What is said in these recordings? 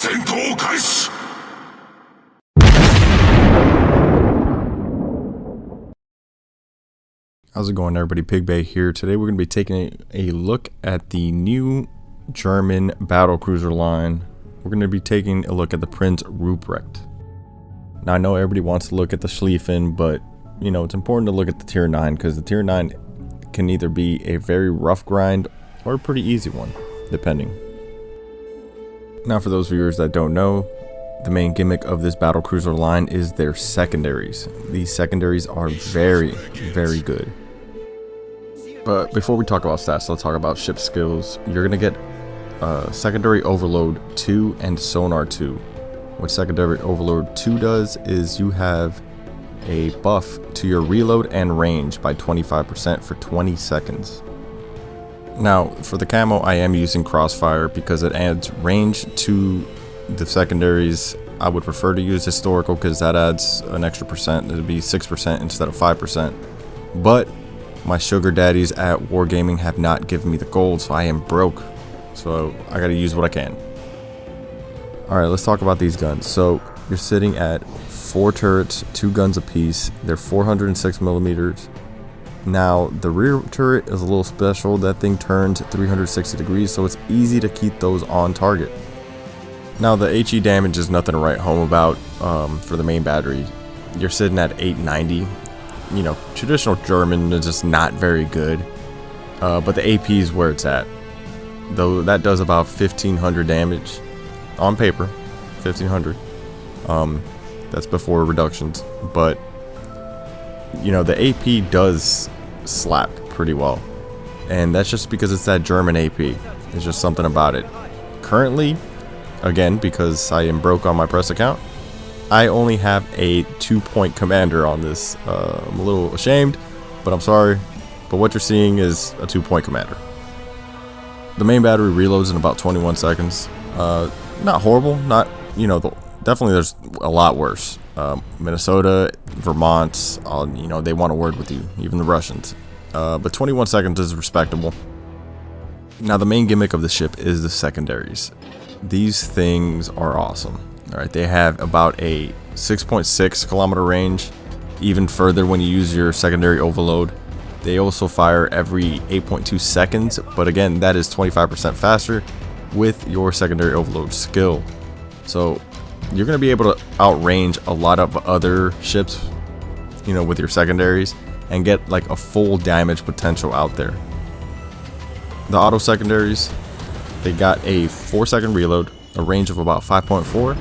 How's it going, everybody? PigBay here. Today we're going to be taking a look at the new German battlecruiser line. We're going to be taking a look at the Prinz Rupprecht. Now I know everybody wants to look at the Schlieffen, but you know, it's important to look at the tier 9 because the tier 9 can either be a very rough grind or a pretty easy one, depending. Now for those viewers that don't know, the main gimmick of this battlecruiser line is their secondaries. These secondaries are very, very good. But before we talk about stats, let's talk about ship skills. You're going to get Secondary Overload 2 and Sonar 2. What Secondary Overload 2 does is you have a buff to your reload and range by 25% for 20 seconds. Now, for the camo, I am using Crossfire because it adds range to the secondaries. I would prefer to use Historical because that adds an extra percent. It would be 6% instead of 5%. But my sugar daddies at Wargaming have not given me the gold, so I am broke. So I gotta use what I can. Alright, let's talk about these guns. So you're sitting at 4 turrets, 2 guns apiece. They're 406 millimeters. Now the rear turret is a little special. That thing turns 360 degrees, so it's easy to keep those on target. Now the HE damage is nothing to write home about. For the main battery, you're sitting at 890. You know, traditional German is just not very good, but the AP is where it's at, though that does about 1500 damage on paper. 1500. That's before reductions, but you know, the AP does slap pretty well, and that's just because it's that German AP. It's just something about it. Currently, again, because I am broke on my press account, I only have a 2-point commander on this. I'm a little ashamed, but I'm sorry. But what you're seeing is a 2-point commander. The main battery reloads in about 21 seconds. Not horrible. Not, you know, definitely there's a lot worse. Minnesota, Vermont, you know, they want a word with you. Even the Russians. But 21 seconds is respectable. Now the main gimmick of the ship is the secondaries. These things are awesome. Alright, they have about a 6.6 kilometer range, even further when you use your secondary overload. They also fire every 8.2 seconds, but again, that is 25% faster with your secondary overload skill. So you're going to be able to outrange a lot of other ships, you know, with your secondaries and get like a full damage potential out there. The auto secondaries, they got a 4-second reload, a range of about 5.4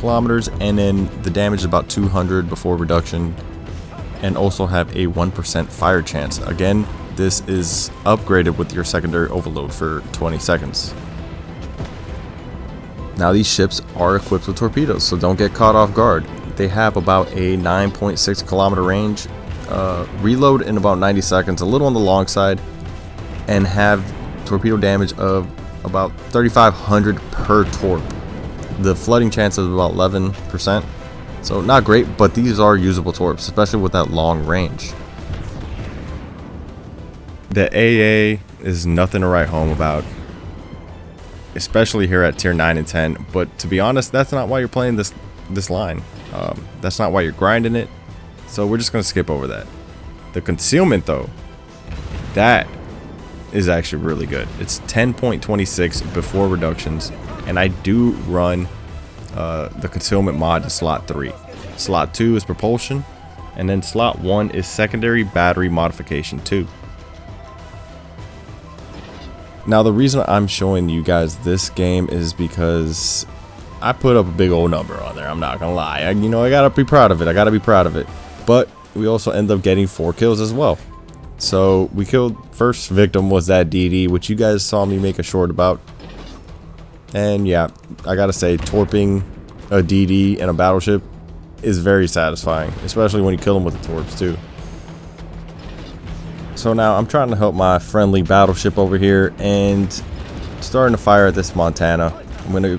kilometers, and then the damage is about 200 before reduction, and also have a 1% fire chance. Again, this is upgraded with your secondary overload for 20 seconds. Now these ships are equipped with torpedoes, so don't get caught off guard. They have about a 9.6 kilometer range, reload in about 90 seconds, a little on the long side, and have torpedo damage of about 3,500 per torp. The flooding chance is about 11%, so not great, but these are usable torps, especially with that long range. The AA is nothing to write home about, especially here at tier 9 and 10, but to be honest, that's not why you're playing this line. That's not why you're grinding it, so we're just going to skip over that. The concealment, though, that is actually really good. It's 10.26 before reductions, and I do run the concealment mod to slot 3. Slot 2 is propulsion, and then slot 1 is secondary battery modification 2. Now the reason I'm showing you guys this game is because I put up a big old number on there. I'm not gonna lie. I gotta be proud of it. But we also end up getting 4 kills as well. So we killed, first victim was that DD, which you guys saw me make a short about. And yeah, I gotta say, torping a DD in a battleship is very satisfying, especially when you kill them with the torps too. So now I'm trying to help my friendly battleship over here and starting to fire at this Montana.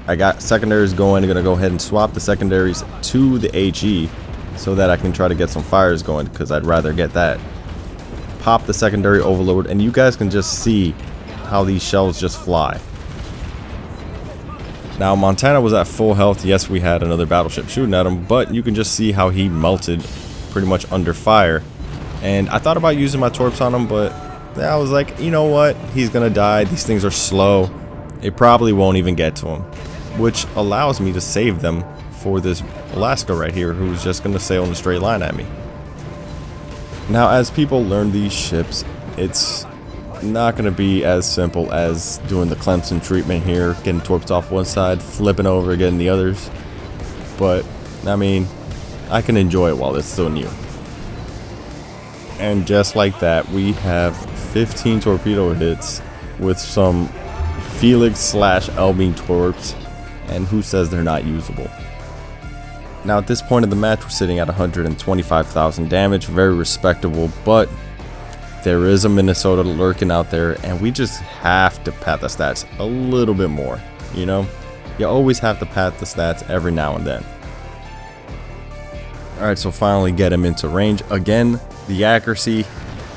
I got secondaries going. I'm gonna go ahead and swap the secondaries to the HE so that I can try to get some fires going, because I'd rather get that. Pop the secondary overload, and you guys can just see how these shells just fly. Now Montana was at full health. Yes, we had another battleship shooting at him, but you can just see how he melted pretty much under fire. And I thought about using my torps on him, but I was like, you know what? He's gonna die. These things are slow. It probably won't even get to him, which allows me to save them for this Alaska right here, who's just gonna sail in a straight line at me. Now, as people learn these ships, it's not gonna be as simple as doing the Clemson treatment here, getting torps off one side, flipping over, getting the others. But I mean, I can enjoy it while it's still new. And just like that, we have 15 torpedo hits with some Felix / Elbing torps, and who says they're not usable? Now at this point in the match, we're sitting at 125,000 damage, very respectable, but there is a Minnesota lurking out there, and we just have to pad the stats a little bit more, you know? You always have to pad the stats every now and then. Alright, so finally get him into range. Again, the accuracy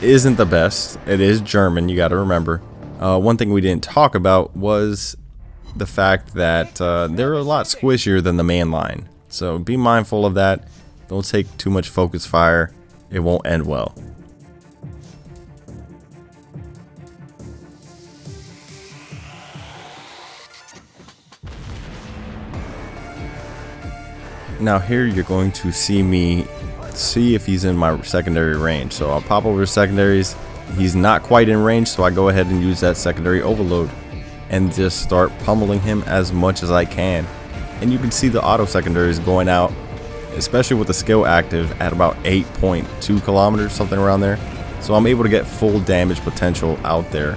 isn't the best. It is German, you gotta remember. One thing we didn't talk about was the fact that they're a lot squishier than the main line. So be mindful of that. Don't take too much focus fire. It won't end well. Now here you're going to see me see if he's in my secondary range. So I'll pop over to secondaries. He's not quite in range, so I go ahead and use that secondary overload and just start pummeling him as much as I can. And you can see the auto secondaries going out, especially with the skill active, at about 8.2 kilometers, something around there. So I'm able to get full damage potential out there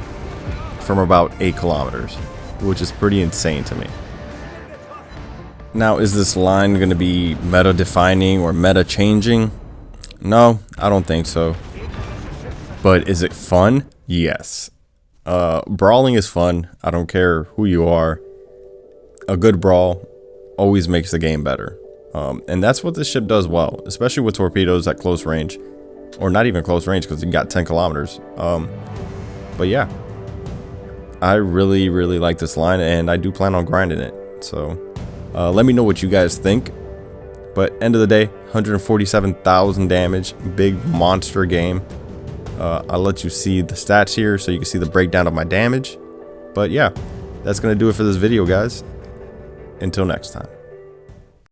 from about 8 kilometers, which is pretty insane to me. Now, is this line going to be meta defining or meta changing? No, I don't think so. But is it fun? Yes. Brawling is fun. I don't care who you are. A good brawl always makes the game better. And that's what this ship does well, especially with torpedoes at close range. Or not even close range, because you got 10 kilometers. But yeah. I really, really like this line, and I do plan on grinding it. So let me know what you guys think. But end of the day, 147,000 damage. Big monster game. I'll let you see the stats here so you can see the breakdown of my damage. But yeah, that's going to do it for this video, guys. Until next time.